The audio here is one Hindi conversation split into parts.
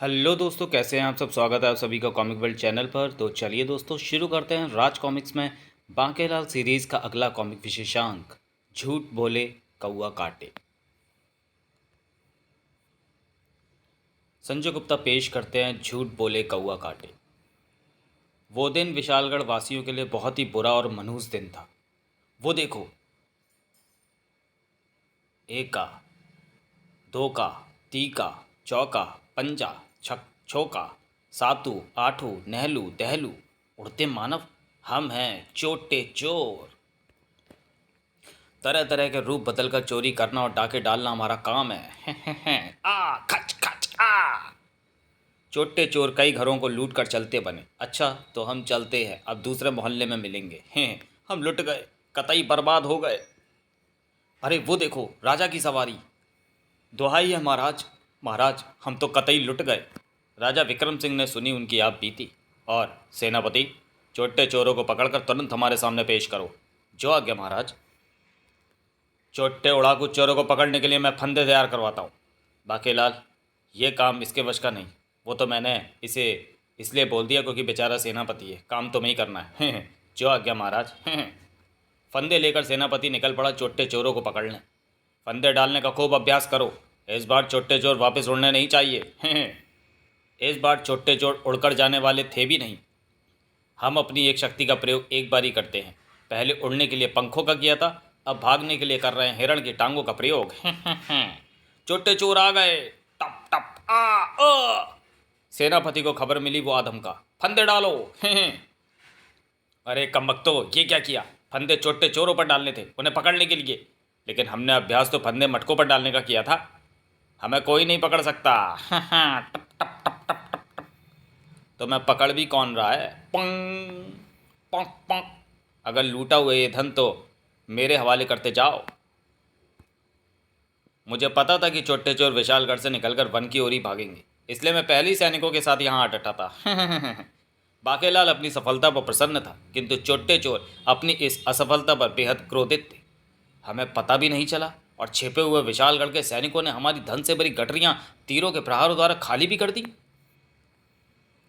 हेलो दोस्तों, कैसे हैं आप सब। स्वागत है आप सभी का कॉमिक वर्ल्ड चैनल पर। तो चलिए दोस्तों शुरू करते हैं राज कॉमिक्स में बांकेलाल सीरीज़ का अगला कॉमिक विशेषांक, झूठ बोले कौआ काटे। संजय गुप्ता पेश करते हैं झूठ बोले कौआ काटे। वो दिन विशालगढ़ वासियों के लिए बहुत ही बुरा और मनहूस दिन था। वो देखो, एका, दो का, ती का, चौका, पंजा, छक, छोका, सातू, आठू, नहलू, दहलू, उड़ते मानव, हम हैं चोटे चोर। तरह तरह के रूप बदलकर चोरी करना और डाके डालना हमारा काम है। आ खच खच आ। चोटे चोर कई घरों को लूट कर चलते बने। अच्छा तो हम चलते हैं, अब दूसरे मोहल्ले में मिलेंगे। हैं, हम लुट गए, कतई बर्बाद हो गए। अरे वो देखो, राजा की सवारी। दुहाई है महाराज, महाराज हम तो कतई लुट गए। राजा विक्रम सिंह ने सुनी उनकी आप बीती। और सेनापति, चोटे चोरों को पकड़कर तुरंत हमारे सामने पेश करो। जो आज्ञा महाराज। चोट्टे उड़ाकू चोरों को पकड़ने के लिए मैं फंदे तैयार करवाता हूँ। बाकेलाल, ये काम इसके वश का नहीं। वो तो मैंने इसे इसलिए बोल दिया क्योंकि बेचारा सेनापति है, काम तो मैं ही करना है। जो आज्ञा महाराज। फंदे लेकर सेनापति निकल पड़ा चोट्टे चोरों को पकड़ने। फंदे डालने का खूब अभ्यास करो, इस बार चोट्टे चोर वापस उड़ने नहीं चाहिए। इस बार चोट्टे चोर उड़कर जाने वाले थे भी नहीं। हम अपनी एक शक्ति का प्रयोग एक बार ही करते हैं। पहले उड़ने के लिए पंखों का किया था, अब भागने के लिए कर रहे हैं हिरण की टांगों का प्रयोग। चोट्टे चोर आ गए। टप टप आ। सेनापति को खबर मिली वो आदम का। फंदे डालो। अरे कमबख्तो, ये क्या किया। फंदे चोट्टे चोरों पर डालने थे, उन्हें पकड़ने के लिए। लेकिन हमने अभ्यास तो फंदे मटकों पर डालने का किया था। हमें कोई नहीं पकड़ सकता। टप टप टप टप टप। तो मैं पकड़ भी कौन रहा है। पंग पंग पंग। अगर लूटा हुआ ये धन तो मेरे हवाले करते जाओ। मुझे पता था कि चोट्टे चोर विशालगढ़ से निकलकर वन की ओर ही भागेंगे, इसलिए मैं पहले ही सैनिकों के साथ यहाँ आ डटा था। बाकेलाल अपनी सफलता पर प्रसन्न था, किंतु चोट्टे चोर अपनी इस असफलता पर बेहद क्रोधित थे। हमें पता भी नहीं चला और छिपे हुए विशालगढ़ के सैनिकों ने हमारी धन से भरी गठरियां तीरों के प्रहारों द्वारा खाली भी कर दी।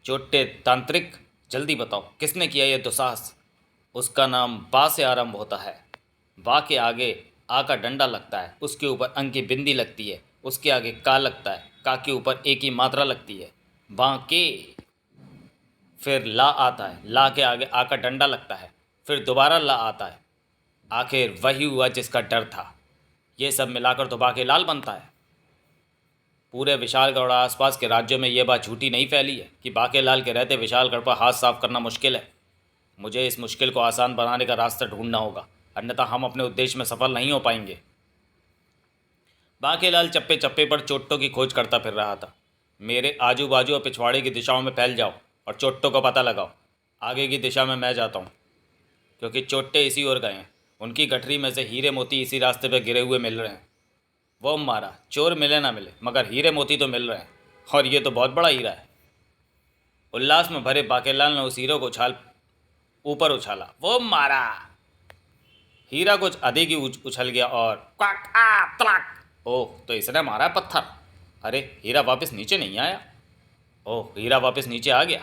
चोट्टे तांत्रिक, जल्दी बताओ किसने किया यह दुस्साहस। उसका नाम बा से आरंभ होता है। बा के आगे आ का डंडा लगता है, उसके ऊपर अंक की बिंदी लगती है, उसके आगे का लगता है, का के ऊपर एक ही मात्रा लगती है, बांके। फिर ला आता है, ला के आगे आ का डंडा लगता है, फिर दोबारा ला आता है। आखिर वही हुआ जिसका डर था। ये सब मिलाकर तो बाके लाल बनता है। पूरे विशालगढ़ और आसपास के राज्यों में यह बात झूठी नहीं फैली है कि बाकेलाल के रहते विशालगढ़ पर हाथ साफ करना मुश्किल है। मुझे इस मुश्किल को आसान बनाने का रास्ता ढूंढना होगा, अन्यथा हम अपने उद्देश्य में सफल नहीं हो पाएंगे। बाकेलाल चप्पे चप्पे पर चोट्टों की खोज करता फिर रहा था। मेरे आजू बाजू और पिछवाड़े की दिशाओं में फैल जाओ और चोट्टों का पता लगाओ। आगे की दिशा में मैं जाता हूँ, क्योंकि चोट्टे इसी ओर गए हैं। उनकी गठरी में से हीरे मोती इसी रास्ते पर गिरे हुए मिल रहे हैं। वो मारा, चोर मिले ना मिले मगर हीरे मोती तो मिल रहे हैं, और ये तो बहुत बड़ा हीरा है। उल्लास में भरे बाकेलाल ने उस हीरे को ऊपर उछाला। वो मारा, हीरा कुछ अधिक ही उछल गया और क्वाक आ तलाक। ओह, तो इसने मारा पत्थर। अरे हीरा वापस नीचे नहीं आया। ओह, हीरा वापस नीचे आ गया।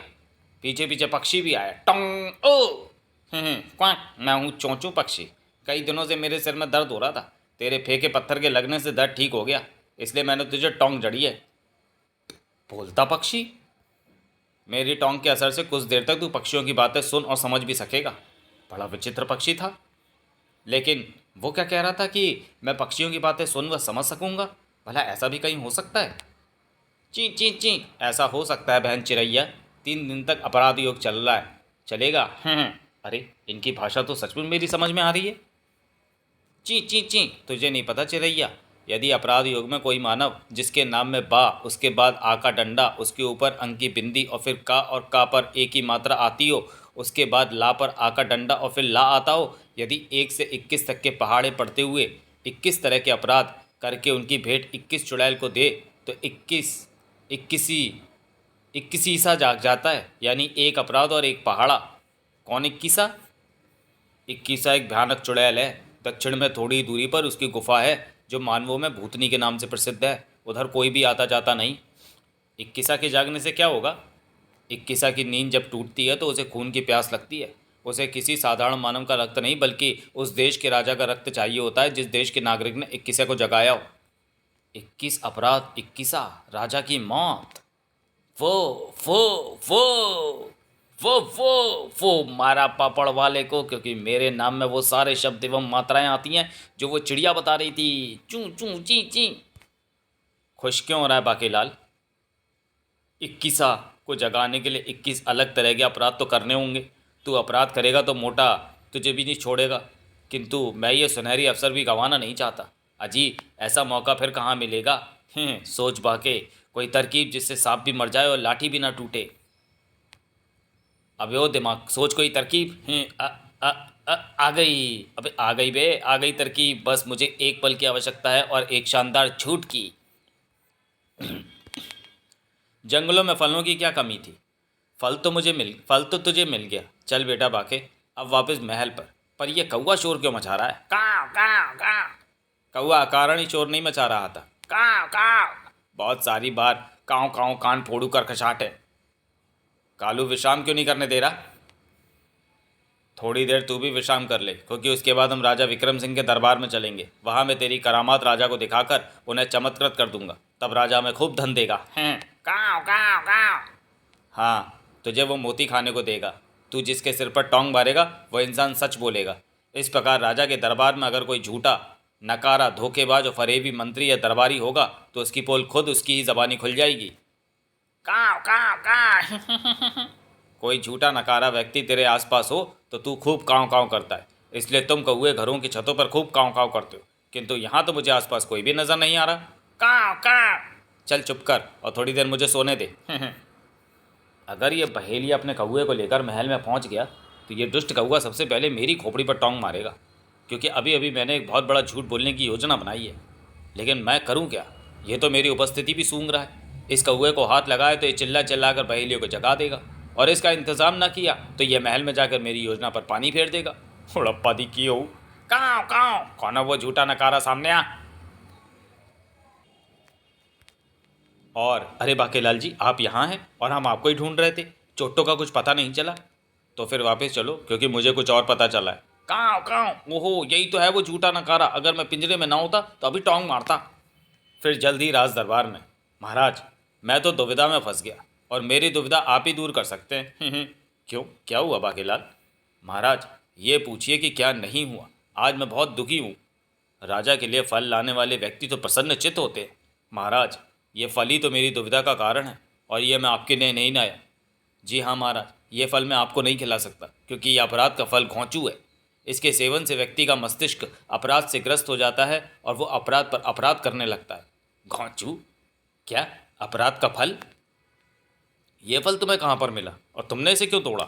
पीछे पीछे पक्षी भी आया। टोंग ओ। क्वाक, मैं हूँ चोंचू पक्षी। कई दिनों से मेरे सिर में दर्द हो रहा था, तेरे फेंके पत्थर के लगने से दर्द ठीक हो गया, इसलिए मैंने तुझे टोंग जड़ी है। बोलता पक्षी, मेरी टोंग के असर से कुछ देर तक तू पक्षियों की बातें सुन और समझ भी सकेगा। बड़ा विचित्र पक्षी था, लेकिन वो क्या कह रहा था कि मैं पक्षियों की बातें सुन व समझ सकूंगा। भला ऐसा भी कहीं हो सकता है। ची ची ची, ऐसा हो सकता है बहन चिरैया। 3 दिन तक अपराध योग चल रहा है, चलेगा। अरे इनकी भाषा तो सचमुच मेरी समझ में आ रही है। ची ची ची, तुझे नहीं पता चिरैया, यदि अपराध योग में कोई मानव जिसके नाम में बा, उसके बाद आ का डंडा, उसके ऊपर अंक की बिंदी और फिर का पर एक ही मात्रा आती हो, उसके बाद ला पर आ का डंडा और फिर ला आता हो, यदि 1 से 21 तक के पहाड़े पड़ते हुए 21 तरह के अपराध करके उनकी भेंट 21 चुड़ैल को दे, तो 21सा जाग जाता है, यानी एक अपराध और एक पहाड़ा। कौन 21सा? 21सा एक भयानक चुड़ैल है। दक्षिण में थोड़ी दूरी पर उसकी गुफा है, जो मानवों में भूतनी के नाम से प्रसिद्ध है। उधर कोई भी आता जाता नहीं। इक्कीसा के जागने से क्या होगा? इक्कीसा की नींद जब टूटती है तो उसे खून की प्यास लगती है। उसे किसी साधारण मानव का रक्त नहीं बल्कि उस देश के राजा का रक्त चाहिए होता है जिस देश के नागरिक ने इक्कीसा को जगाया हो। 21 अपराध, इक्कीसा, राजा की मौत। वो वो वो वो मारा पापड़ वाले को, क्योंकि मेरे नाम में वो सारे शब्द एवं मात्राएं आती हैं जो वो चिड़िया बता रही थी। चू चू ची ची। खुश क्यों हो रहा है बाकीलाल? इक्कीसा को जगाने के लिए 21 अलग तरह के अपराध तो करने होंगे। तू अपराध करेगा तो मोटा तुझे भी नहीं छोड़ेगा, किंतु मैं ये सुनहरी अवसर भी गंवाना नहीं चाहता। अजी, ऐसा मौका फिर कहाँ मिलेगा? सोच बाके, कोई तरकीब जिससे सांप भी मर जाए और लाठी भी ना टूटे। अबे ओ दिमाग, सोच कोई तरकीब। आ गई, अबे आ गई बे, आ गई तरकीब। बस मुझे एक पल की आवश्यकता है और एक शानदार छूट की। जंगलों में फलों की क्या कमी थी? फल तो तुझे मिल गया। चल बेटा बाके, अब वापस महल पर ये कौवा शोर क्यों मचा रहा है? काव काव काव। कौवा कारण ही शोर नहीं मचा रहा था। काव काव। बहुत सारी बार काव काव कान फोड़ू कर खचाट है। कालू विश्राम क्यों नहीं करने दे रहा? थोड़ी देर तू भी विश्राम कर ले, क्योंकि उसके बाद हम राजा विक्रम सिंह के दरबार में चलेंगे। वहाँ मैं तेरी करामात राजा को दिखाकर उन्हें चमत्कृत कर दूंगा। तब राजा हमें खूब धन देगा। काव काव काव। हाँ, तुझे वो मोती खाने को देगा। तू जिसके सिर पर टोंग मारेगा वो इंसान सच बोलेगा। इस प्रकार राजा के दरबार में अगर कोई झूठा, नकारा, धोखेबाज और फरेबी मंत्री या दरबारी होगा तो उसकी पोल खुद उसकी ही जबानी खुल जाएगी। काव काव काव। कोई झूठा नकारा व्यक्ति तेरे आसपास हो तो तू खूब काव काव करता है, इसलिए तुम कौए घरों की छतों पर खूब काव काव करते हो, किंतु यहाँ तो मुझे आसपास कोई भी नजर नहीं आ रहा। काव काव। चल चुप कर और थोड़ी देर मुझे सोने दे। अगर ये बहेलिया अपने कौए को लेकर महल में पहुंच गया तो ये दुष्ट कौआ सबसे पहले मेरी खोपड़ी पर टोंग मारेगा, क्योंकि अभी अभी मैंने एक बहुत बड़ा झूठ बोलने की योजना बनाई है। लेकिन मैं करूं क्या? ये तो मेरी उपस्थिति भी सूंघ रहा है। इस कौए को हाथ लगाए तो ये चिल्ला चिल्ला कर बहेलियों को जगा देगा, और इसका इंतज़ाम ना किया तो ये महल में जाकर मेरी योजना पर पानी फेर देगा। उड़प्पा दी की हो। काव काव। कौन है वो झूठा नकारा? सामने आ। और अरे बाकेलाल जी, आप यहाँ हैं और हम आपको ही ढूंढ रहे थे। चोट्टों का कुछ पता नहीं चला? तो फिर वापस चलो, क्योंकि मुझे कुछ और पता चला है। काव काव। ओहो, यही तो है वो झूठा नकारा। अगर मैं पिंजरे में ना होता तो अभी टोंग मारता। फिर जल्द ही राज दरबार में। महाराज, मैं तो दुविधा में फंस गया और मेरी दुविधा आप ही दूर कर सकते हैं। क्यों, क्या हुआ बाकेलाल? महाराज, ये पूछिए कि क्या नहीं हुआ। आज मैं बहुत दुखी हूँ। राजा के लिए फल लाने वाले व्यक्ति तो प्रसन्नचित्त होते हैं। महाराज, ये फल ही तो मेरी दुविधा का कारण है, और ये मैं आपके लिए नहीं लाया। जी हाँ महाराज, ये फल मैं आपको नहीं खिला सकता, क्योंकि ये अपराध का फल घोंचू है। इसके सेवन से व्यक्ति का मस्तिष्क अपराध से ग्रस्त हो जाता है और वो अपराध पर अपराध करने लगता है। घोंचू? क्या, अपराध का फल? ये फल तुम्हें कहाँ पर मिला और तुमने इसे क्यों तोड़ा?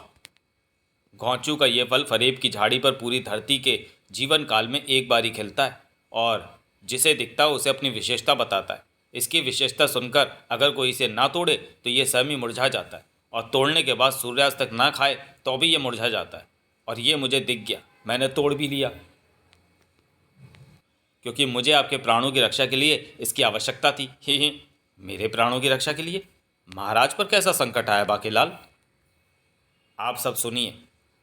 घोंचू का ये फल फरेब की झाड़ी पर पूरी धरती के जीवन काल में एक बार ही खिलता है, और जिसे दिखता है उसे अपनी विशेषता बताता है। इसकी विशेषता सुनकर अगर कोई इसे ना तोड़े तो ये स्वयं ही मुरझा जाता है, और तोड़ने के बाद सूर्यास्त तक ना खाए तो भी ये मुरझा जाता है। और ये मुझे दिख गया, मैंने तोड़ भी लिया, क्योंकि मुझे आपके प्राणों की रक्षा के लिए इसकी आवश्यकता थी। ही। मेरे प्राणों की रक्षा के लिए? महाराज पर कैसा संकट आया बाकीलाल? आप सब सुनिए।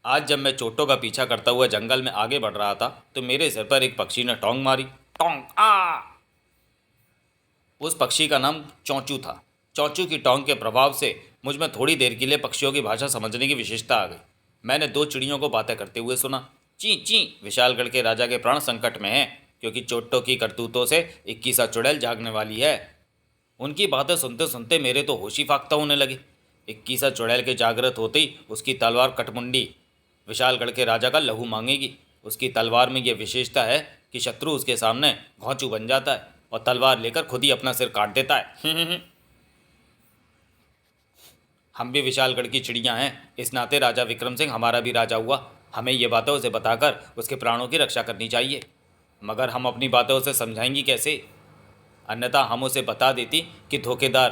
आज जब मैं चोटों का पीछा करता हुआ जंगल में आगे बढ़ रहा था तो मेरे सिर पर एक पक्षी ने टोंग मारी। टोंग आ। उस पक्षी का नाम चौंचू था। चौंचू की टोंग के प्रभाव से मुझ में थोड़ी देर के लिए पक्षियों की भाषा समझने की विशेषता आ गई। मैंने दो चिड़ियों को बातें करते हुए सुना। ची ची, विशालगढ़ के राजा के प्राण संकट में हैं, क्योंकि चोट्टों की करतूतों से 21 चुड़ैल जागने वाली है। उनकी बातें सुनते सुनते मेरे तो होशी फाख्ता होने लगे। 21 चुड़ैल के जागृत होते ही उसकी तलवार कटमुंडी विशालगढ़ के राजा का लहू मांगेगी। उसकी तलवार में यह विशेषता है कि शत्रु उसके सामने घोंचू बन जाता है और तलवार लेकर खुद ही अपना सिर काट देता है। हम भी विशालगढ़ की चिड़ियाँ हैं, इस नाते राजा विक्रम सिंह हमारा भी राजा हुआ। हमें ये बातें उसे बताकर उसके प्राणों की रक्षा करनी चाहिए। मगर हम अपनी बातें उसे समझाएंगी कैसे? अन्यथा हम उसे बता देती कि धोखेदार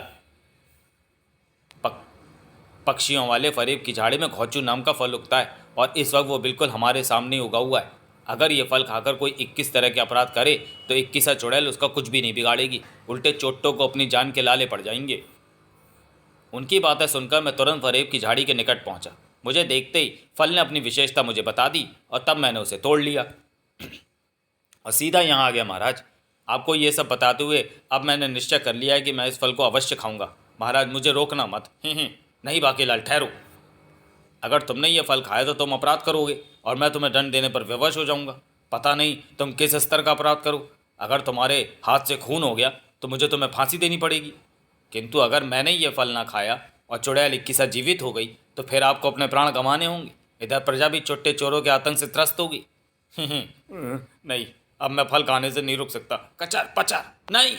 पक्षियों वाले फरेब की झाड़ी में घोंचू नाम का फल उगता है, और इस वक्त वो बिल्कुल हमारे सामने ही उगा हुआ है। अगर ये फल खाकर कोई 21 तरह के अपराध करे तो 21 चुड़ैल उसका कुछ भी नहीं बिगाड़ेगी, उल्टे चोट्टों को अपनी जान के लाले पड़ जाएंगे। उनकी बातें सुनकर मैं तुरंत फरेब की झाड़ी के निकट पहुंचा। मुझे देखते ही फल ने अपनी विशेषता मुझे बता दी और तब मैंने उसे तोड़ लिया और सीधा यहाँ आ गया। महाराज, आपको ये सब बताते हुए अब मैंने निश्चय कर लिया है कि मैं इस फल को अवश्य खाऊंगा। महाराज, मुझे रोकना मत। नहीं बाकीलाल, ठहरो। अगर तुमने ये फल खाया तो तुम अपराध करोगे और मैं तुम्हें दंड देने पर विवश हो जाऊंगा। पता नहीं तुम किस स्तर का अपराध करो। अगर तुम्हारे हाथ से खून हो गया तो मुझे तुम्हें फांसी देनी पड़ेगी, किंतु अगर मैंने ये फल ना खाया और चुड़ैल 21 जीवित हो गई तो फिर आपको अपने प्राण गंवाने होंगे। इधर प्रजा भी चुट्टे चोरों के आतंक से त्रस्त होगी। नहीं, अब मैं फल खाने से नहीं रुक सकता। कचर पचर नहीं।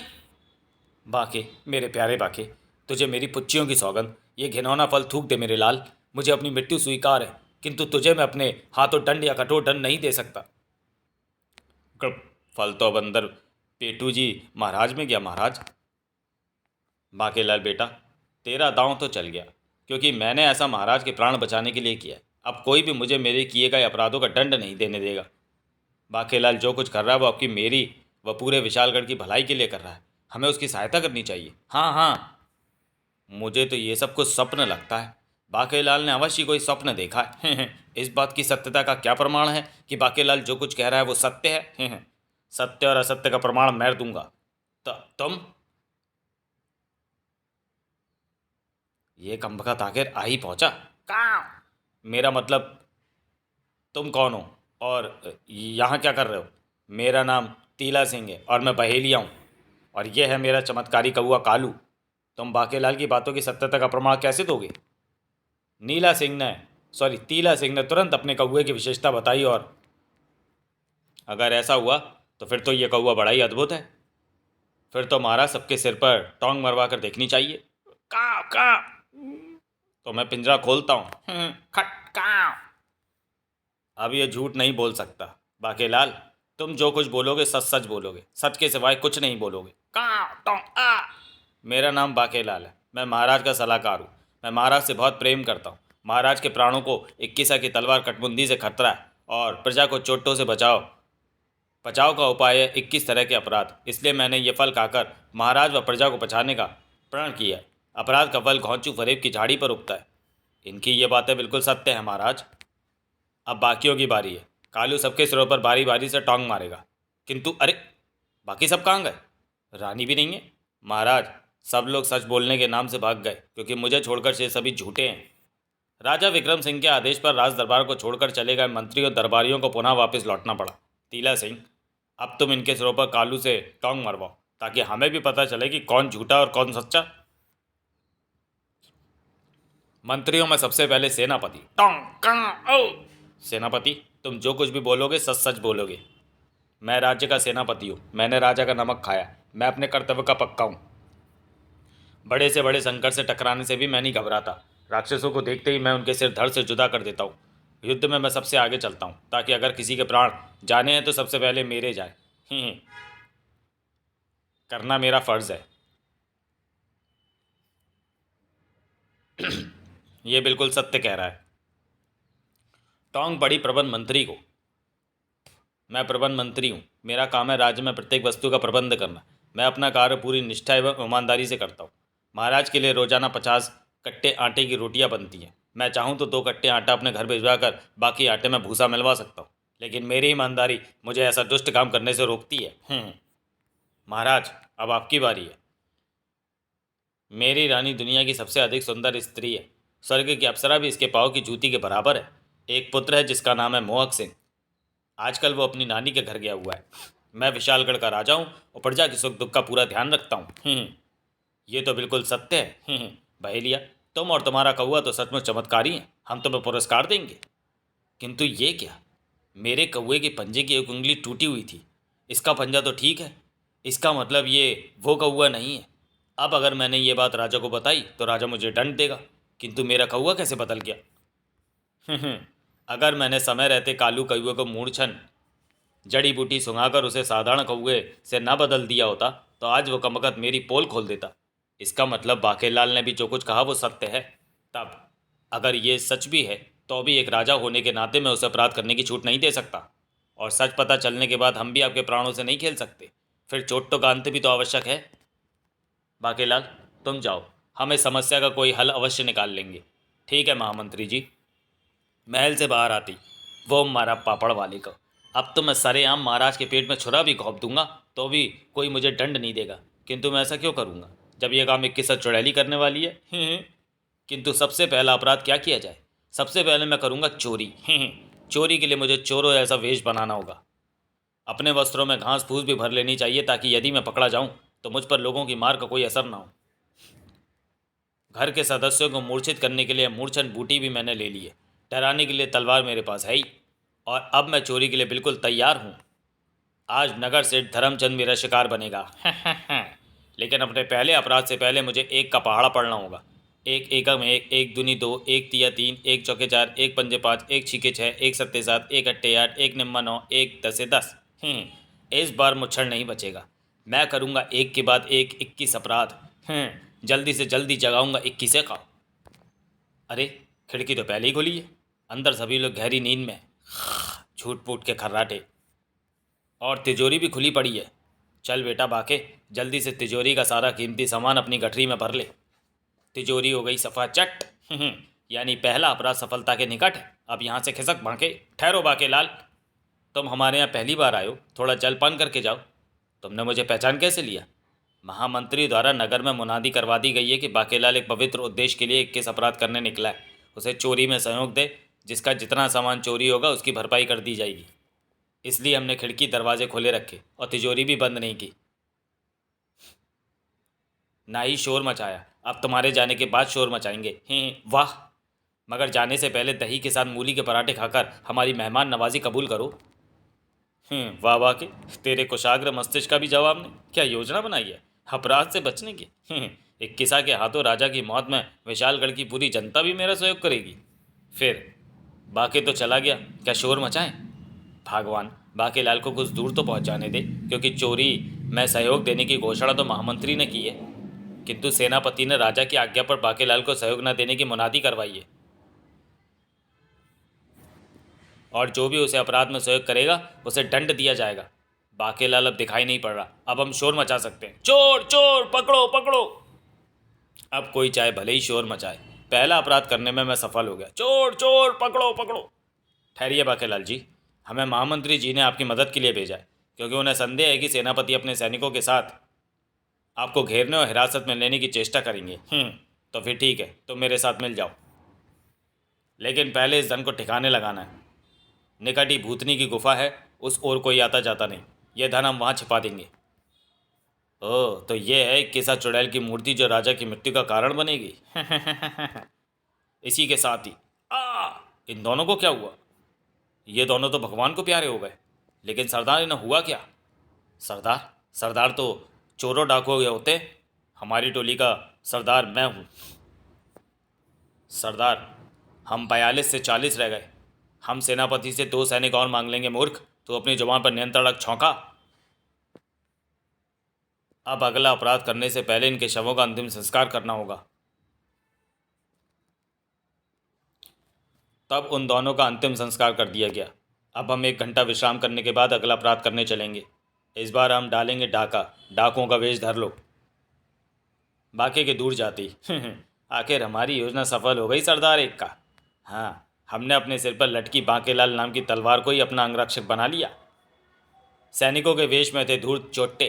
बाके, मेरे प्यारे बाके, तुझे मेरी पुच्चियों की सौगंध, ये घिनौना फल थूक दे मेरे लाल। मुझे अपनी मृत्यु स्वीकार है, किंतु तुझे मैं अपने हाथों दंड या कठोर दंड नहीं दे सकता। फल तो अब अंदर पेटू जी महाराज में गया। महाराज, बाकेलाल बेटा, तेरा दांव तो चल गया, क्योंकि मैंने ऐसा महाराज के प्राण बचाने के लिए किया। अब कोई भी मुझे मेरे किए गए अपराधों का दंड नहीं देने देगा। बाकेलाल जो कुछ कर रहा है वो आपकी, मेरी व पूरे विशालगढ़ की भलाई के लिए कर रहा है। हमें उसकी सहायता करनी चाहिए। हाँ हाँ, मुझे तो ये सब कुछ स्वप्न लगता है। बाकेलाल ने अवश्य कोई स्वप्न देखा है। इस बात की सत्यता का क्या प्रमाण है कि बाकेलाल जो कुछ कह रहा है वो सत्य है? सत्य और असत्य का प्रमाण मैं दूंगा। तुम, ये कमबख्त आखिर आ ही पहुंचा। कहाँ? मेरा मतलब, तुम कौन हो और यहाँ क्या कर रहे हो? मेरा नाम तीला सिंह है और मैं बहेलिया हूँ, और यह है मेरा चमत्कारी कौआ कालू। तुम बाकेलाल की बातों की सत्यता का प्रमाण कैसे दोगे? तीला सिंह ने तुरंत अपने कौए की विशेषता बताई। और अगर ऐसा हुआ तो फिर तो यह कौआ बड़ा ही अद्भुत है। फिर तो महाराज सबके सिर पर टोंग मरवा कर देखनी चाहिए। का का तो मैं पिंजरा खोलता हूँ। खट का। अब ये झूठ नहीं बोल सकता। बाकेलाल, तुम जो कुछ बोलोगे सच सच बोलोगे, सच के सिवाय कुछ नहीं बोलोगे। मेरा नाम बाकेलाल है। मैं महाराज का सलाहकार हूँ। मैं महाराज से बहुत प्रेम करता हूँ। महाराज के प्राणों को 21 की तलवार कटबुंदी से खतरा है और प्रजा को चोटों से बचाव का उपाय है 21 तरह के अपराध। इसलिए मैंने ये फल खाकर महाराज व प्रजा को बचाने का प्रण किया। अपराध का फल घौंचू फरेब की झाड़ी पर उगता है। इनकी ये बातें बिल्कुल सत्य हैं महाराज। अब बाकियों की बारी है। कालू सबके सिरों पर बारी बारी से टोंग मारेगा। किंतु अरे, बाकी सब कहाँ गए? रानी भी नहीं है। महाराज, सब लोग सच बोलने के नाम से भाग गए, क्योंकि मुझे छोड़कर ये सभी झूठे हैं। राजा विक्रम सिंह के आदेश पर राज दरबार को छोड़कर चले गए मंत्री और दरबारियों को पुनः वापस लौटना पड़ा। तीला सिंह, अब तुम इनके सिरों पर कालू से टोंग मरवाओ, ताकि हमें भी पता चले कि कौन झूठा और कौन सच्चा। मंत्रियों में सबसे पहले सेनापति। सेनापति, तुम जो कुछ भी बोलोगे सच सच बोलोगे। मैं राज्य का सेनापति हूँ। मैंने राजा का नमक खाया। मैं अपने कर्तव्य का पक्का हूँ। बड़े से बड़े संकट से टकराने से भी मैं नहीं घबराता। राक्षसों को देखते ही मैं उनके सिर धड़ से जुदा कर देता हूँ। युद्ध में मैं सबसे आगे चलता हूँ, ताकि अगर किसी के प्राण जाने हैं तो सबसे पहले मेरे जाए। करना मेरा फर्ज है। ये बिल्कुल सत्य कह रहा है। टोंग पड़ी प्रबंध मंत्री को। मैं प्रबंध मंत्री हूँ। मेरा काम है राज्य में प्रत्येक वस्तु का प्रबंध करना। मैं अपना कार्य पूरी निष्ठा एवं ईमानदारी से करता हूँ। महाराज के लिए रोजाना 50 कट्टे आटे की रोटियाँ बनती हैं। मैं चाहूँ तो 2 कट्टे आटा अपने घर भिजवा कर बाकी आटे में भूसा मिलवा सकता हूँ, लेकिन मेरी ईमानदारी मुझे ऐसा दुष्ट काम करने से रोकती है। महाराज, अब आपकी बारी है। मेरी रानी दुनिया की सबसे अधिक सुंदर स्त्री है। स्वर्ग की अप्सरा भी इसके पाँव की जूती के बराबर है। एक पुत्र है जिसका नाम है मोहक सिंह। आजकल वो अपनी नानी के घर गया हुआ है। मैं विशालगढ़ का राजा हूँ और प्रजा के सुख दुख का पूरा ध्यान रखता हूँ। ये तो बिल्कुल सत्य है। बहेलिया, तुम और तुम्हारा कौआ तो सचमुच चमत्कारी हैं। हम तुम्हें पुरस्कार देंगे। किंतु ये क्या? मेरे कौए के पंजे की एक उंगली टूटी हुई थी। इसका पंजा तो ठीक है। इसका मतलब ये वो कौआ नहीं है। अब अगर मैंने ये बात राजा को बताई तो राजा मुझे दंड देगा। किंतु मेरा कौआ कैसे बदल गया? अगर मैंने समय रहते कालू कौए को मूर्छन जड़ी बूटी सुंघाकर उसे साधारण कौए से न बदल दिया होता तो आज वो कमबख्त मेरी पोल खोल देता। इसका मतलब बाकेलाल ने भी जो कुछ कहा वो सत्य है। तब अगर ये सच भी है तो भी एक राजा होने के नाते मैं उसे अपराध करने की छूट नहीं दे सकता। और सच पता चलने के बाद हम भी आपके प्राणों से नहीं खेल सकते। फिर चोट तो का अंत भी तो आवश्यक है। बाकेलाल, तुम जाओ। हम इस समस्या का कोई हल अवश्य निकाल लेंगे। ठीक है महामंत्री जी। महल से बाहर आती वो मारा पापड़ वाले को, अब तो मैं सरेआम महाराज के पेट में छुरा भी घोंप दूंगा तो भी कोई मुझे दंड नहीं देगा। किंतु मैं ऐसा क्यों करूंगा जब यह काम 21 चुड़ैली करने वाली है। किंतु सबसे पहला अपराध क्या किया जाए? सबसे पहले मैं करूंगा चोरी। चोरी के लिए मुझे चोरों जैसा वेश बनाना होगा। अपने वस्त्रों में घास फूस भी भर लेनी चाहिए ताकि यदि मैं पकड़ा जाऊं तो मुझ पर लोगों की मार का कोई असर ना हो। घर के सदस्यों को मूर्छित करने के लिए मूर्छन बूटी भी मैंने ले ली है। डराने के लिए तलवार मेरे पास है ही। और अब मैं चोरी के लिए बिल्कुल तैयार हूँ। आज नगर सेठ धर्मचंद मेरा शिकार बनेगा। लेकिन अपने पहले अपराध से पहले मुझे एक का पहाड़ा पड़ना होगा। एक एकम एक, एक दूनी दो, एक तिया तीन, एक चौके चार, एक पंजे पाँच, एक छीके छः, एक सत्ते सात, एक अट्ठे आठ, एक निम्मा नौ, एक दसे 10। इस बार मुच्छड़ नहीं बचेगा। मैं करूँगा एक के बाद एक 21 अपराध। जल्दी से जल्दी जगाऊंगा 21 का। अरे खिड़की तो पहले ही खुली है, अंदर सभी लोग गहरी नींद में। झूठ फूट के खर्राटे। और तिजोरी भी खुली पड़ी है। चल बेटा बाके, जल्दी से तिजोरी का सारा कीमती सामान अपनी गठरी में भर ले। तिजोरी हो गई सफ़ा चट। यानी पहला अपराध सफलता के निकट है। अब यहाँ से खिसक बाके। ठहरो बाके लाल, तुम हमारे यहाँ पहली बार आए हो, थोड़ा जलपान करके जाओ। तुमने मुझे पहचान कैसे लिया? महामंत्री द्वारा नगर में मुनादी करवा दी गई है कि बाकेलाल एक पवित्र उद्देश्य के लिए 21 अपराध करने निकला है। उसे चोरी में सहयोग दे, जिसका जितना सामान चोरी होगा उसकी भरपाई कर दी जाएगी। इसलिए हमने खिड़की दरवाजे खोले रखे और तिजोरी भी बंद नहीं की, ना ही शोर मचाया। अब तुम्हारे जाने के बाद शोर मचाएंगे। वाह, मगर जाने से पहले दही के साथ मूली के पराठे खाकर हमारी मेहमान नवाजी कबूल करो। वाह वाह के तेरे कुशाग्र मस्तिष्क का भी जवाब नहीं। क्या योजना बनाई है अपराध से बचने की? 21 के हाथों राजा की मौत में विशालगढ़ की पूरी जनता भी मेरा सहयोग करेगी। फिर बाकी तो चला गया, क्या शोर मचाएं? भगवान, बाकेलाल को कुछ दूर तो पहुंचाने दे, क्योंकि चोरी में सहयोग देने की घोषणा तो महामंत्री ने की है, किंतु सेनापति ने राजा की आज्ञा पर बाकेलाल को सहयोग न देने की मुनादी करवाई है। और जो भी उसे अपराध में सहयोग करेगा उसे दंड दिया जाएगा। बाकेलाल अब दिखाई नहीं पड़ रहा, अब हम शोर मचा सकते हैं। चोर चोर पकड़ो पकड़ो। अब कोई चाहे भले ही शोर मचाए, पहला अपराध करने में मैं सफल हो गया। चोर चोर पकड़ो पकड़ो। ठहरिए बाकेलाल जी, हमें महामंत्री जी ने आपकी मदद के लिए भेजा है, क्योंकि उन्हें संदेह है कि सेनापति अपने सैनिकों के साथ आपको घेरने और हिरासत में लेने की चेष्टा करेंगे। तो फिर ठीक है, तुम मेरे साथ मिल जाओ, लेकिन पहले इस धन को ठिकाने लगाना है। निकट ही भूतनी की गुफा है, उस ओर कोई आता जाता नहीं। यह धन हम वहाँ छिपा देंगे। ओह, तो ये है 21 चुड़ैल की मूर्ति जो राजा की मृत्यु का कारण बनेगी। इसी के साथ ही इन दोनों को क्या हुआ? ये दोनों तो भगवान को प्यारे हो गए, लेकिन सरदार इन्हें हुआ क्या? सरदार सरदार तो चोरों डाकुओं होते। हमारी टोली का सरदार मैं हूँ। सरदार, हम 42 से 40 रह गए। हम सेनापति से 2 सैनिक और मांग लेंगे। मूर्ख, तो अपनी जुबान पर नियंत्रण रख छौंका। अब अगला अपराध करने से पहले इनके शवों का अंतिम संस्कार करना होगा। तब उन दोनों का अंतिम संस्कार कर दिया गया। अब हम 1 घंटा विश्राम करने के बाद अगला अपराध करने चलेंगे। इस बार हम डालेंगे डाका। डाकुओं का वेश धर लो। बाकी के दूर जाती। आखिर हमारी योजना सफल हो गई सरदार एक का। हाँ, हमने अपने सिर पर लटकी बांकेलाल नाम की तलवार को ही अपना अंगरक्षक बना लिया। सैनिकों के वेश में थे धूर्त चोट्टे।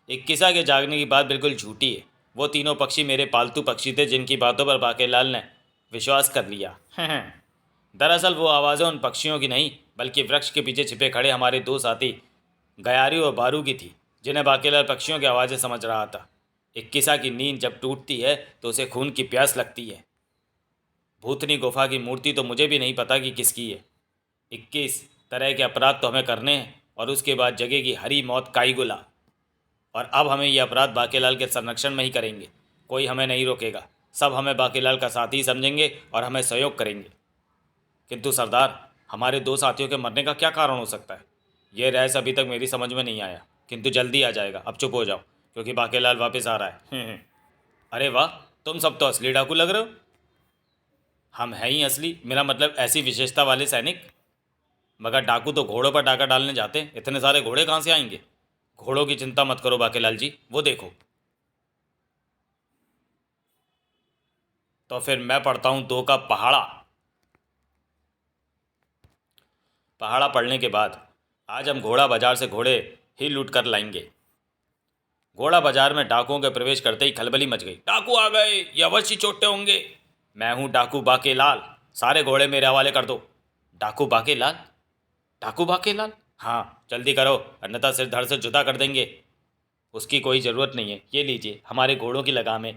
21 के जागने की बात बिल्कुल झूठी है। वो तीनों पक्षी मेरे पालतू पक्षी थे, जिनकी बातों पर बांकेलाल ने विश्वास कर लिया। दरअसल वो आवाज़ें उन पक्षियों की नहीं, बल्कि वृक्ष के पीछे छिपे खड़े हमारे 2 साथी गयारी और बारू की थी, जिन्हें बाकेलाल पक्षियों की आवाज़ें समझ रहा था। 21 की नींद जब टूटती है तो उसे खून की प्यास लगती है। भूतनी गुफा की मूर्ति तो मुझे भी नहीं पता कि किसकी है। 21 तरह के अपराध तो हमें करने हैं, और उसके बाद जगेगी हरी मौत काईगुला। और अब हमें ये अपराध बाकेलाल के संरक्षण में ही करेंगे। कोई हमें नहीं रोकेगा। सब हमें बाकेलाल का साथी समझेंगे और हमें सहयोग करेंगे। किंतु सरदार, हमारे 2 साथियों के मरने का क्या कारण हो सकता है? यह रहस्य अभी तक मेरी समझ में नहीं आया, किंतु जल्दी आ जाएगा। अब चुप हो जाओ, क्योंकि बाकेलाल वापस आ रहा है। अरे वाह, तुम सब तो असली डाकू लग रहे हो। हम हैं ही असली, मेरा मतलब ऐसी विशेषता वाले सैनिक। मगर डाकू तो घोड़ों पर डाका डालने जाते हैं, इतने सारे घोड़े कहाँ से आएंगे? घोड़ों की चिंता मत करो बाकेलाल जी, वो देखो। तो फिर मैं पढ़ता हूँ 2 का पहाड़ा। पहाड़ा पढ़ने के बाद आज हम घोड़ा बाजार से घोड़े ही लूट कर लाएंगे। घोड़ा बाजार में डाकुओं के प्रवेश करते ही खलबली मच गई। डाकू आ गए, ये अवश्य चोटे होंगे। मैं हूँ डाकू बाकेलाल, सारे घोड़े मेरे हवाले कर दो। डाकू बाकेलाल? डाकू बाकेलाल? हाँ जल्दी करो, अन्यथा सिर धड़ से जुदा कर देंगे। उसकी कोई ज़रूरत नहीं है, ये लीजिए हमारे घोड़ों की लगामें।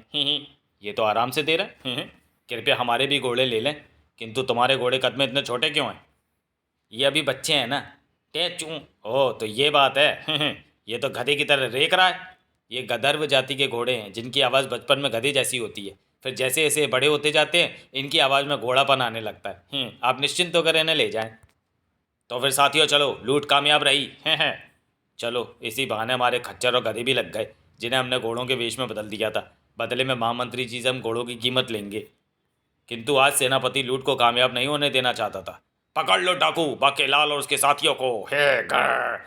ये तो आराम से दे रहे हैं। कृपया हमारे भी घोड़े ले लें। किंतु तुम्हारे घोड़े कद में इतने छोटे क्यों हैं? ये अभी बच्चे हैं ना। टेचू। ओह तो ये बात है। ये तो गधे की तरह रेक रहा है। ये गधर्व जाति के घोड़े हैं जिनकी आवाज़ बचपन में गधे जैसी होती है, फिर जैसे जैसे बड़े होते जाते हैं इनकी आवाज़ में घोड़ापन आने लगता है। आप निश्चिंत होकर इन्हें ले जाएं। तो फिर साथियों चलो, लूट कामयाब रही। हैं। चलो, इसी बहाने हमारे खच्चर और गधे भी लग गए जिन्हें हमने घोड़ों के वेश में बदल दिया था। बदले में महामंत्री जी से हम घोड़ों की कीमत लेंगे। किंतु आज सेनापति लूट को कामयाब नहीं होने देना चाहता था। पकड़ लो डाकू बाकेलाल और उसके साथियों को। हे गर।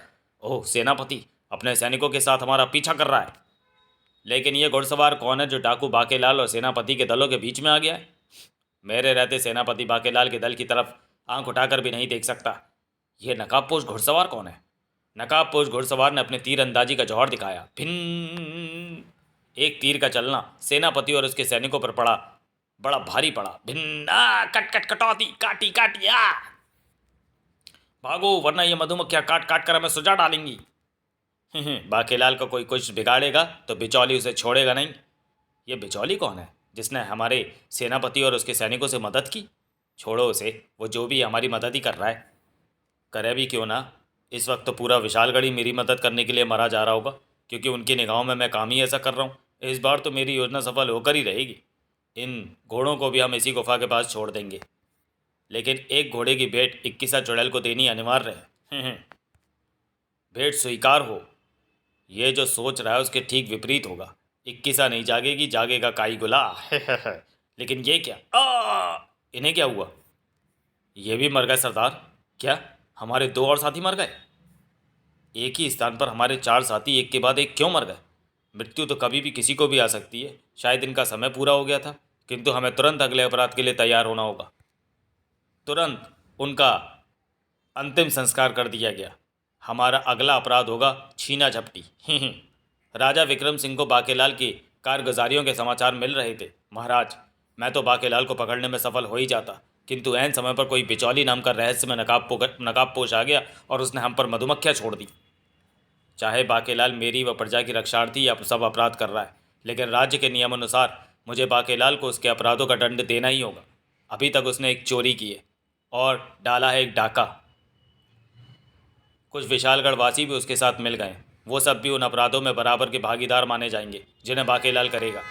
ओह सेनापति अपने सैनिकों के साथ हमारा पीछा कर रहा है। लेकिन ये घुड़सवार कौन है जो डाकू बाकेलाल और सेनापति के दलों के बीच में आ गया है? मेरे रहते सेनापति बाकेलाल के दल की तरफ आंख उठाकर भी नहीं देख सकता। ये नकाबपोश घुड़सवार कौन है? नकाबपोश घुड़सवार ने अपने तीर अंदाजी का जौहर दिखाया। भिन्न एक तीर का चलना सेनापति और उसके सैनिकों पर पड़ा, बड़ा भारी पड़ा। भिन्न कट कट कटौती काटी काटिया। भागो वरना ये मधुमक्खियां काट काट कर हमें सुझा डालेंगी। बाकेलाल को कोई कुछ बिगाड़ेगा तो बिचौली उसे छोड़ेगा नहीं। ये बिचौली कौन है जिसने हमारे सेनापति और उसके सैनिकों से मदद की? छोड़ो उसे, वो जो भी हमारी मदद ही कर रहा है। करे भी क्यों ना, इस वक्त तो पूरा विशालगढ़ ही मेरी मदद करने के लिए मरा जा रहा होगा, क्योंकि उनकी निगाहों में मैं काम ही ऐसा कर रहा हूँ। इस बार तो मेरी योजना सफल होकर ही रहेगी। इन घोड़ों को भी हम इसी गुफा के पास छोड़ देंगे, लेकिन एक घोड़े की भेंट 21 चुड़ैल को देनी अनिवार्य है। भेंट स्वीकार हो। ये जो सोच रहा है उसके ठीक विपरीत होगा। 21 नहीं जागेगी, जागेगा काई गुला। लेकिन ये क्या? इन्हें क्या हुआ? ये भी मर गए सरदार। क्या हमारे 2 और साथी मर गए? एक ही स्थान पर हमारे 4 साथी एक के बाद एक क्यों मर गए? मृत्यु तो कभी भी किसी को भी आ सकती है। शायद इनका समय पूरा हो गया था, किंतु हमें तुरंत अगले अपराध के लिए तैयार होना होगा। तुरंत उनका अंतिम संस्कार कर दिया गया। हमारा अगला अपराध होगा छीना झपटी। राजा विक्रम सिंह को बाकेलाल की कारगुजारियों के समाचार मिल रहे थे। महाराज, मैं तो बाकेलाल को पकड़ने में सफल हो ही जाता, किंतु ऐन समय पर कोई बिचौली नाम का रहस्यमय नकाबपोश आ गया और उसने हम पर मधुमक्खियाँ छोड़ दी। चाहे बाकेलाल मेरी व प्रजा की रक्षार्थी या सब अपराध कर रहा है, लेकिन राज्य के नियमानुसार मुझे बाकेलाल को उसके अपराधों का दंड देना ही होगा। अभी तक उसने एक चोरी की है और डाला है एक डाका। कुछ विशालगढ़ वासी भी उसके साथ मिल गए। वो सब भी उन अपराधों में बराबर के भागीदार माने जाएंगे जिन्हें बाकेलाल करेगा।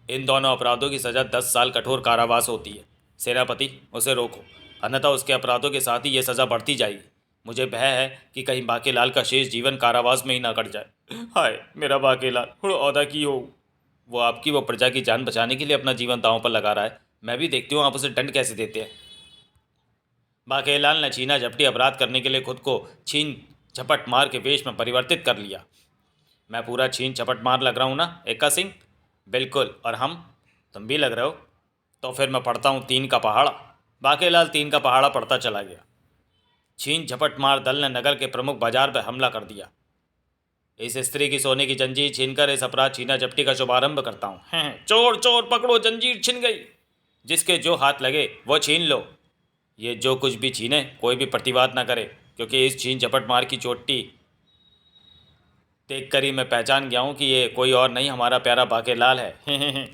इन दोनों अपराधों की सज़ा 10 साल कठोर कारावास होती है। सेनापति उसे रोको, अन्यथा उसके अपराधों के साथ ही ये सज़ा बढ़ती जाएगी। मुझे भय है कि कहीं बाकेलाल का शेष जीवन कारावास में ही ना कट जाए। हाय मेरा बाकेलाल, औदा की हो। वो आपकी वो प्रजा की जान बचाने के लिए अपना जीवन दांव पर लगा रहा है। मैं भी देखती हूँ आप उसे दंड कैसे देते हैं। बाकेलाल ने छीना झपटी अपराध करने के लिए खुद को छीन झपट मार के वेश में परिवर्तित कर लिया। मैं पूरा छीन झपट मार लग रहा हूँ ना एक्का सिंह? बिल्कुल। और तुम भी लग रहे हो? तो फिर मैं पढ़ता हूँ 3 का पहाड़ा। बाकेलाल 3 का पहाड़ा पढ़ता चला गया। छीन झपट मार दल ने नगर के प्रमुख बाजार पर हमला कर दिया। इस स्त्री की सोने की जंजीर छीनकर इस अपराध छीना झपटी का शुभारंभ करता हूँ। चोर चोर पकड़ो, जंजीर छिन गई। जिसके जो हाथ लगे वो छीन लो। ये जो कुछ भी छीने कोई भी प्रतिवाद ना करे, क्योंकि इस छीन झपट मार की चोटी देख कर ही मैं पहचान गया हूँ कि ये कोई और नहीं हमारा प्यारा बाकेलाल है।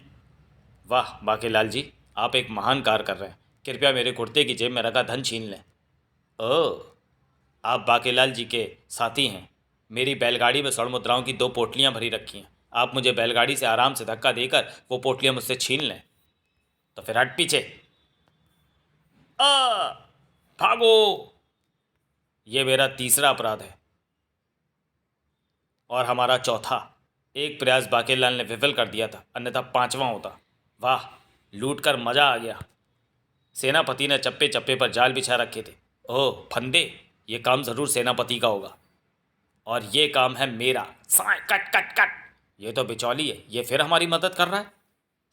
वाह बाकेलाल जी, आप एक महान कार्य कर रहे हैं। कृपया मेरे कुर्ते की जेब में रखा धन छीन लें। ओह, आप बाकेलाल जी के साथी हैं। मेरी बैलगाड़ी में स्वर्ण मुद्राओं की 2 पोटलियाँ भरी रखी हैं। आप मुझे बैलगाड़ी से आराम से धक्का देकर वो पोटलियाँ मुझसे छीन लें। तो फिर हट पीछे। भागो। ये मेरा तीसरा अपराध है और हमारा चौथा। एक प्रयास बाकेलाल ने विफल कर दिया था, अन्यथा 5वां होता। वाह, लूट कर मज़ा आ गया। सेनापति ने चप्पे चप्पे पर जाल बिछा रखे थे। ओह फंदे, ये काम ज़रूर सेनापति का होगा और ये काम है मेरा। Sai cut cut cut. ये तो बिचौली है, ये फिर हमारी मदद कर रहा है।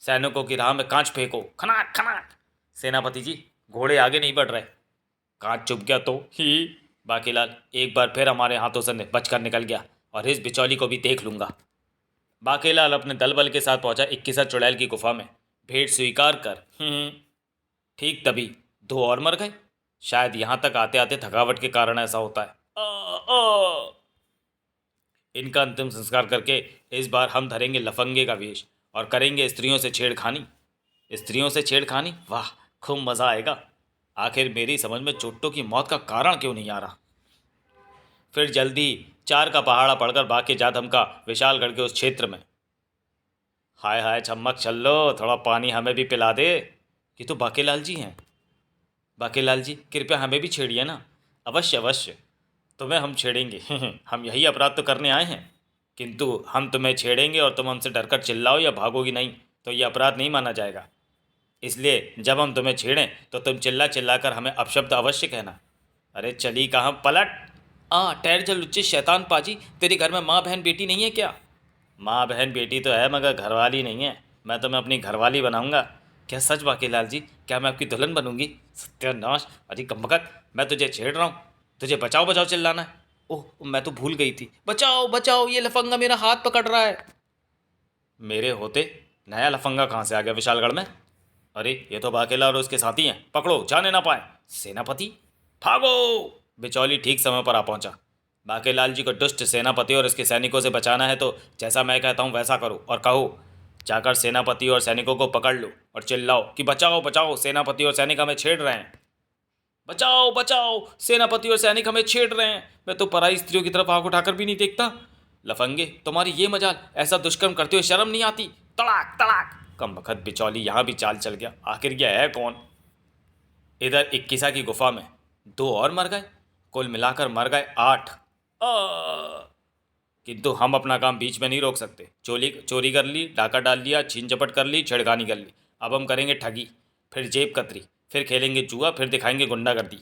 सैनिकों की राह में कांच फेंको, खनाक खनाक। सेनापति जी, घोड़े आगे नहीं बढ़ रहे। कांच चुभ गया तो ही। बाकीलाल एक बार फिर हमारे हाथों से बचकर निकल गया और इस बिचौली को भी देख लूंगा। बाकीलाल अपने दल बल के साथ पहुंचा 21 चुड़ैल की गुफा में। भेंट स्वीकार कर। ठीक तभी दो और मर गए। शायद यहां तक आते आते थकावट के कारण ऐसा होता है। इनका अंतिम संस्कार करके इस बार हम धरेंगे लफंगे का वेश और करेंगे स्त्रियों से छेड़खानी। स्त्रियों से छेड़खानी, वाह, खूब मज़ा आएगा। आखिर मेरी समझ में चोट्टों की मौत का कारण क्यों नहीं आ रहा। फिर जल्दी 4 का पहाड़ा पड़कर बाकी जात हमका विशालगढ़ के उस क्षेत्र में। हाय हाय छम्मक छल्लो, थोड़ा पानी हमें भी पिला दे। ये तो बाकीलाल जी हैं। बाकीलाल जी, कृपया हमें भी छेड़िए ना। अवश्य अवश्य, तुम्हें हम छेड़ेंगे। हम यही अपराध तो करने आए हैं। किंतु हम तुम्हें छेड़ेंगे और तुम हमसे डरकर चिल्लाओ या भागोगी नहीं तो ये अपराध नहीं माना जाएगा। इसलिए जब हम तुम्हें छेड़ें तो तुम चिल्ला चिल्ला कर हमें अपशब्द अवश्य कहना। अरे चली कहाँ, पलट। ठहर जा लुच्चे शैतान पाजी, तेरे घर में माँ बहन बेटी नहीं है क्या? माँ बहन बेटी तो है मगर घरवाली नहीं है। मैं तुम्हें अपनी घरवाली बनाऊंगा। क्या सच बाकीलाल जी? क्या मैं आपकी दुल्हन बनूंगी? सत्यानाश! अरे कमबख्त, मैं तुझे छेड़ रहा हूँ, तुझे बचाओ बचाओ चिल्लाना है। ओह, मैं तो भूल गई थी। बचाओ बचाओ, ये लफंगा मेरा हाथ पकड़ रहा है। मेरे होते नया लफंगा कहाँ से आ गया विशालगढ़ में? अरे ये तो बाकेला और उसके साथी हैं, पकड़ो, जाने ना पाए। सेनापति, भागो! बिचौली ठीक समय पर आ पहुंचा। बाकेलाल जी को दुष्ट सेनापति और इसके सैनिकों से बचाना है तो जैसा मैं कहता हूँ वैसा करो और कहो, जाकर सेनापति और सैनिकों को पकड़ लो और चिल्लाओ कि बचाओ बचाओ, सेनापति और सैनिक हमें छेड़ रहे हैं। बचाओ बचाओ, सेनापति और सैनिक हमें छेड़ रहे हैं। मैं तो पराई स्त्रियों की तरफ आंख उठाकर भी नहीं देखता। लफंगे, तुम्हारी ये मजाल, ऐसा दुष्कर्म करते हुए शर्म नहीं आती? तड़ाक तड़ाक। कम बखत बिचौली यहाँ भी चाल चल गया। आखिर यह है कौन? इधर 21 की गुफा में 2 और मर गए। कुल मिलाकर मर गए 8। किंतु हम अपना काम बीच में नहीं रोक सकते। चोरी कर ली, डाका डाल लिया, छीन झपट कर ली, छेड़खानी कर ली। अब हम करेंगे ठगी, फिर जेब कतरी, फिर खेलेंगे जुआ, फिर दिखाएंगे गुंडागर्दी,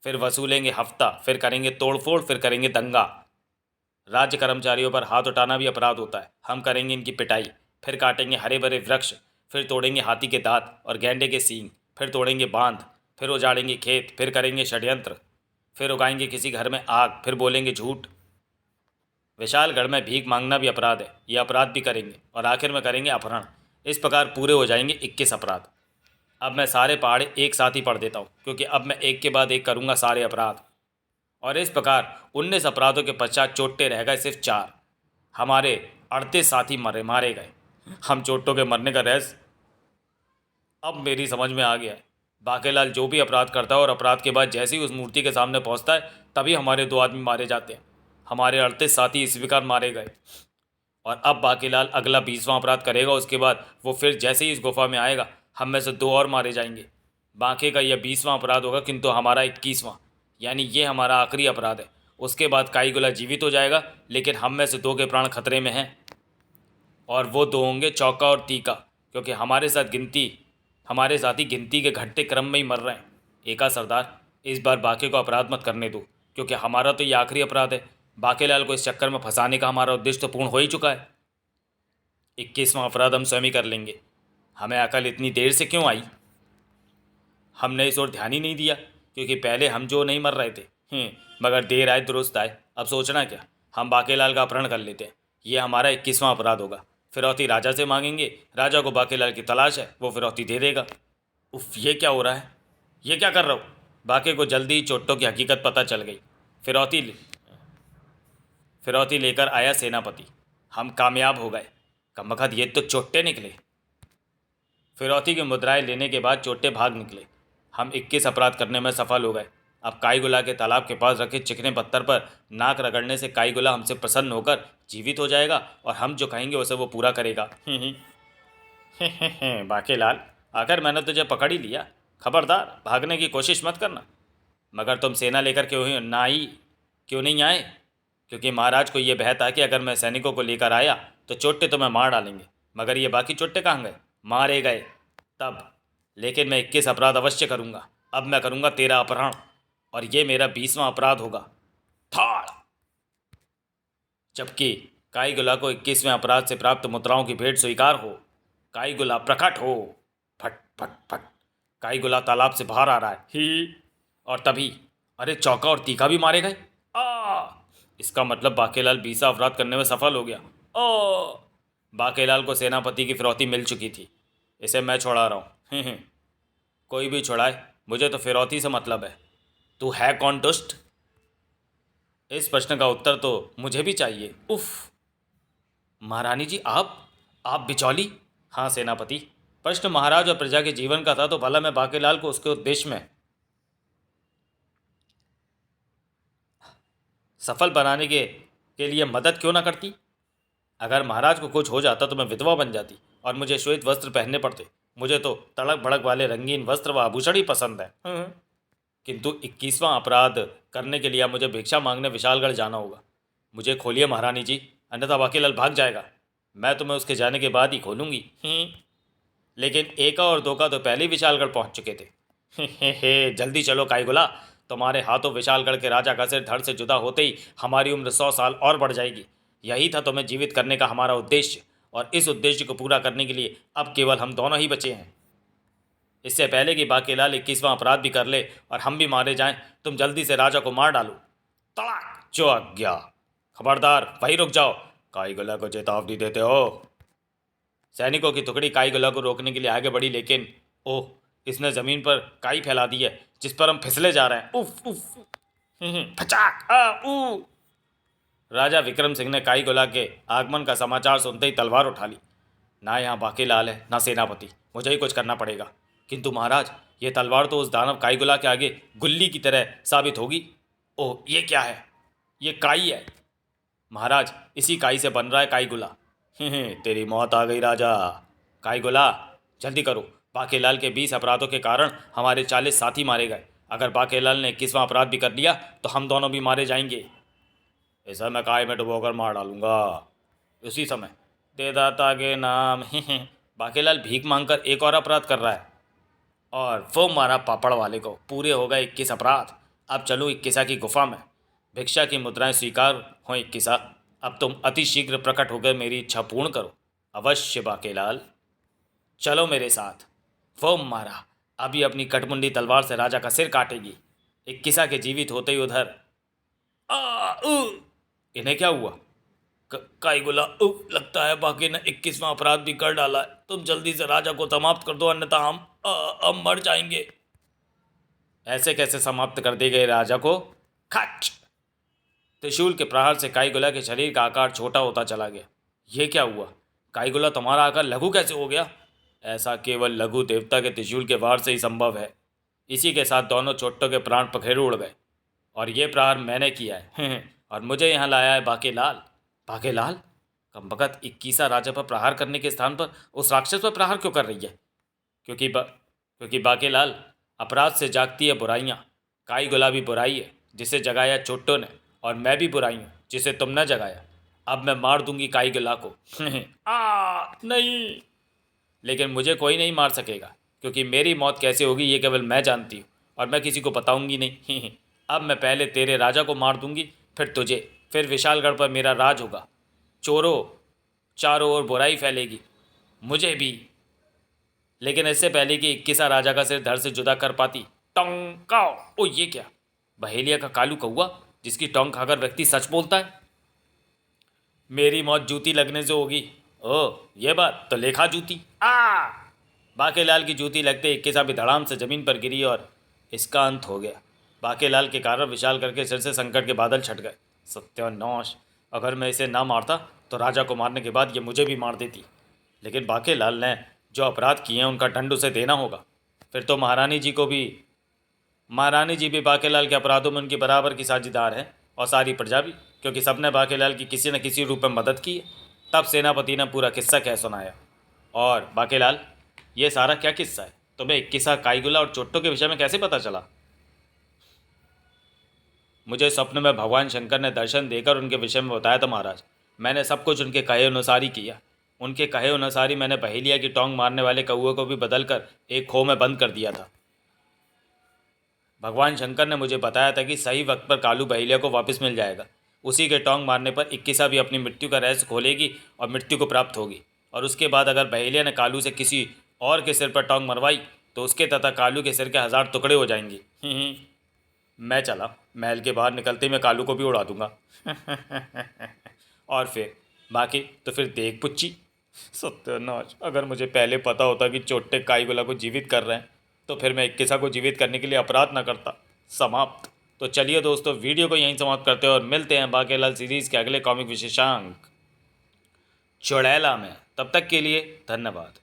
फिर वसूलेंगे हफ्ता, फिर करेंगे तोड़फोड़, फिर करेंगे दंगा। राज्य कर्मचारियों पर हाथ उठाना भी अपराध होता है। हम करेंगे इनकी पिटाई, फिर काटेंगे हरे भरे वृक्ष, फिर तोड़ेंगे हाथी के दांत और गैंडे के सींग, फिर तोड़ेंगे बांध, फिर उजाड़ेंगे खेत, फिर करेंगे षड्यंत्र, फिर उगाएंगे किसी घर में आग, फिर बोलेंगे झूठ। विशालगढ़ में भीख मांगना भी अपराध है, ये अपराध भी करेंगे और आखिर में करेंगे अपहरण। इस प्रकार पूरे हो जाएंगे 21 अपराध। अब मैं सारे पहाड़े एक साथ ही पढ़ देता हूँ क्योंकि अब मैं एक के बाद एक करूँगा सारे अपराध। और इस प्रकार 19 अपराधों के पश्चात चोट्टे रह गए सिर्फ 4। हमारे 38 साथी मारे गए। हम चोट्टों के मरने का रहस्य अब मेरी समझ में आ गया है। बाकेलाल जो भी अपराध करता है और अपराध के बाद जैसे ही उस मूर्ति के सामने पहुंचता है तभी हमारे 2 आदमी मारे जाते हैं। हमारे 38 साथी इस प्रकार मारे गए। और अब बाकीलाल अगला 20वां अपराध करेगा। उसके बाद वो फिर जैसे ही इस गुफा में आएगा हम में से 2 और मारे जाएंगे। बाकी का यह 20वां अपराध होगा, किंतु हमारा 21वां, यानी ये हमारा आखिरी अपराध है। उसके बाद काईगुला जीवित हो जाएगा, लेकिन हम में से 2 के प्राण खतरे में हैं और वो 2 होंगे चौका और तीका, क्योंकि हमारे साथी गिनती के घटते क्रम में ही मर रहे हैं। एका सरदार, इस बार बाकी को अपराध मत करने दो, क्योंकि हमारा तो ये आखिरी अपराध है। बाकीलाल को इस चक्कर में फंसाने का हमारा उद्देश्य तो पूर्ण हो ही चुका है। 21वां अपराध हम स्वयं ही कर लेंगे। हमें अकल इतनी देर से क्यों आई? हमने इस ओर ध्यान ही नहीं दिया, क्योंकि पहले हम जो नहीं मर रहे थे। मगर देर आए दुरुस्त आए। अब सोचना क्या, हम बाकीलाल का अपहरण कर लेते हैं। ये हमारा 21वां अपराध होगा। फिरौती राजा से मांगेंगे। राजा को बाकीलाल की तलाश है, वो फिरौती दे देगा। उफ, ये क्या हो रहा है? ये क्या कर रहा हूँ? बाकी को जल्दी ही चोट्टों की हकीकत पता चल गई। फिरौती लेकर आया सेनापति। हम कामयाब हो गए। कमबख्त, ये तो चोट्टे निकले। फिरौती की मुद्राएं लेने के बाद चोट्टे भाग निकले। हम 21 अपराध करने में सफल हो गए। अब काईगुला के तालाब के पास रखे चिकने पत्थर पर नाक रगड़ने से काईगुला हमसे प्रसन्न होकर जीवित हो जाएगा और हम जो कहेंगे उसे वो पूरा करेगा। बाकीलाल, आखिर मैंने तुझे पकड़ ही लिया। खबरदार, भागने की कोशिश मत करना। मगर तुम सेना लेकर क्यों नहीं आए? क्योंकि महाराज को यह बहता है कि अगर मैं सैनिकों को लेकर आया तो चोट्टे तुम्हें मार डालेंगे। मगर ये बाकी चोट्टे कहाँ गए? मारे गए तब। लेकिन मैं 21 अपराध अवश्य करूँगा। अब मैं करूँगा 13 अपहरण और ये मेरा 20वां अपराध होगा। थाड़! जबकि काईगुला को 21वें अपराध से प्राप्त मुद्राओं की भेंट स्वीकार हो। काईगुला प्रकट हो। फट फट फट। काईगुला तालाब से बाहर आ रहा है। ही। और तभी अरे चौका और तीखा भी मारे गए। आ इसका मतलब बाकेलाल 20 अपराध करने में सफल हो गया। ओ बाकेलाल को सेनापति की फिरौती मिल चुकी थी। इसे मैं छुड़ा रहा हूँ। कोई भी छुड़ाए, मुझे तो फिरौती से मतलब है। तू है कौन दुष्ट? इस प्रश्न का उत्तर तो मुझे भी चाहिए। उफ। महारानी जी, आप बिचौली? हाँ सेनापति। प्रश्न महाराज और प्रजा के जीवन का था, तो भला मैं बाकेलाल को उसके उद्देश्य में सफल बनाने के लिए मदद क्यों ना करती? अगर महाराज को कुछ हो जाता तो मैं विधवा बन जाती और मुझे श्वेत वस्त्र पहनने पड़ते। मुझे तो तड़क भड़क वाले रंगीन वस्त्र व आभूषण ही पसंद है। किंतु 21वां अपराध करने के लिए अब मुझे भिक्षा मांगने विशालगढ़ जाना होगा। मुझे खोलिए महारानी जी, अन्यथा बाकेलाल भाग जाएगा। मैं तुम्हें उसके जाने के बाद ही खोलूंगी। लेकिन एका और दोका तो पहले ही विशालगढ़ पहुंच चुके थे। हे जल्दी चलो काईगुला, तुम्हारे हाथों विशालगढ़ के राजा का सिर धड़ से जुदा होते ही हमारी उम्र 100 साल और बढ़ जाएगी। यही था तुम्हें जीवित करने का हमारा उद्देश्य, और इस उद्देश्य को पूरा करने के लिए अब केवल हम दोनों ही बचे हैं। इससे पहले कि बाकेलाल 21वां अपराध भी कर ले और हम भी मारे जाएं, तुम जल्दी से राजा को मार डालो। तड़ाक! जो आज्ञा। खबरदार, वहीं रुक जाओ। काईगुला को चेतावनी देते हो? सैनिकों की टुकड़ी काईगुला को रोकने के लिए आगे बढ़ी, लेकिन ओह, इसने जमीन पर काई फैला दी है जिस पर हम फिसले जा रहे हैं। उफ उफ। फचाक ऊ। राजा विक्रम सिंह ने काईगुला के आगमन का समाचार सुनते ही तलवार उठा ली। ना यहाँ बाकेलाल है ना सेनापति, मुझे ही कुछ करना पड़ेगा। किंतु महाराज, ये तलवार तो उस दानव काईगुला के आगे गुल्ली की तरह साबित होगी। ओह, ये क्या है? ये काई है महाराज, इसी काई से बन रहा है काईगुला। तेरी मौत आ गई राजा। काईगुला, जल्दी करो। बाकेलाल के 20 अपराधों के कारण हमारे 40 साथी मारे गए। अगर बाकेलाल ने 21वां अपराध भी कर लिया तो हम दोनों भी मारे जाएंगे। ऐसा मैं काय में डुबोकर मार डालूंगा। उसी समय दे दाता के नाम। बाकेलाल भीख मांगकर एक और अपराध कर रहा है, और वो मारा पापड़ वाले को। पूरे हो गए 21 अपराध। अब चलो 21 की गुफा में। भिक्षा की मुद्राएं स्वीकार हो 21। अब तुम अति शीघ्र प्रकट होकर मेरी इच्छा पूर्ण करो। अवश्य बाकेलाल, चलो मेरे साथ। वो मारा अभी अपनी कटमुंडी तलवार से राजा का सिर काटेगी। 21 के जीवित होते ही उधर इन्हें क्या हुआ? काईगुला, लगता है बाकी ने 21वां अपराध भी कर डाला है। तुम जल्दी से राजा को समाप्त कर दो, अन्यथा हम मर जाएंगे। ऐसे कैसे समाप्त कर दिए गए राजा को? खच! त्रिशूल के प्रहार से काईगुला के शरीर का आकार छोटा होता चला गया। ये क्या हुआ? काईगुला, तुम्हारा आकार लघु कैसे हो गया? ऐसा केवल लघु देवता के त्रिशूल के वार से ही संभव है। इसी के साथ दोनों चोटों के प्राण पखेरु उड़ गए। और ये प्रहार मैंने किया है। और मुझे यहाँ लाया है बाकेलाल। बाकेलाल? कमबख्त 21 राजा पर प्रहार करने के स्थान पर उस राक्षस पर प्रहार क्यों कर रही है? क्योंकि बाकेलाल, अपराध से जागती है बुराइयाँ। काईगुला भी बुराई है जिसे जगाया चोट्टों ने, और मैं भी बुराई हूँ जिसे तुमने जगाया। अब मैं मार दूंगी काईगुला को। नहीं, लेकिन मुझे कोई नहीं मार सकेगा, क्योंकि मेरी मौत कैसे होगी ये केवल मैं जानती हूँ, और मैं किसी को बताऊंगी नहीं। अब मैं पहले तेरे राजा को मार दूंगी, फिर तुझे, फिर विशालगढ़ पर मेरा राज होगा। चोरों, चारों ओर बुराई फैलेगी, मुझे भी। लेकिन इससे पहले कि 21 राजा का सिर धड़ से जुदा कर पाती। टंकाओ! ओ, ये क्या? बहेलिया का कालू कौआ जिसकी टोंग खाकर व्यक्ति सच बोलता है। मेरी मौत जूती लगने से होगी। ओह, ये बात तो लेखा जूती। बाकेलाल की जूती लगते 21 भी धड़ाम से जमीन पर गिरी और इसका अंत हो गया। बाकेलाल के कारण विशालगढ़ के सिर से संकट के बादल छट गए। सत्यानाश! अगर मैं इसे ना मारता तो राजा को मारने के बाद ये मुझे भी मार देती। लेकिन बाकेलाल ने जो अपराध किए हैं उनका दंड उसे देना होगा। फिर तो महारानी जी भी बाकेलाल के अपराधों में उनकी बराबर की साझीदार है, और सारी प्रजा भी, क्योंकि सबने बाकेलाल की किसी न किसी रूप में मदद की है। तब सेनापति ने पूरा किस्सा कह सुनाया। और बाकेलाल, ये सारा क्या किस्सा है? तुम्हें 21 काईगुला और चोट्टों के विषय में कैसे पता चला? मुझे स्वप्न में भगवान शंकर ने दर्शन देकर उनके विषय में बताया था महाराज। मैंने सब कुछ उनके कहे अनुसार ही किया। उनके कहे अनुसार ही मैंने बहेलिया की टोंग मारने वाले कौए को भी बदलकर एक खो में बंद कर दिया था। भगवान शंकर ने मुझे बताया था कि सही वक्त पर कालू बहेलिया को वापस मिल जाएगा। उसी के टोंग मारने पर 21 भी अपनी मृत्यु का रहस्य खोलेगी और मृत्यु को प्राप्त होगी। और उसके बाद अगर बहेलिया ने कालू से किसी और के सिर पर टोंग मरवाई तो उसके तथा कालू के सिर के 1000 टुकड़े हो जाएंगे। मैं चला। महल के बाहर निकलते ही मैं कालू को भी उड़ा दूंगा। और फिर बाकी तो फिर देख पुच्ची। सत्यानाश, अगर मुझे पहले पता होता कि चोट्टे काईगुला को जीवित कर रहे हैं तो फिर मैं इक्किसा को जीवित करने के लिए अपराध ना करता। समाप्त। तो चलिए दोस्तों, वीडियो को यहीं समाप्त करते हैं और मिलते हैं बाकेलाल सीरीज़ के अगले कॉमिक विशेषांक चुड़ैला में। तब तक के लिए धन्यवाद।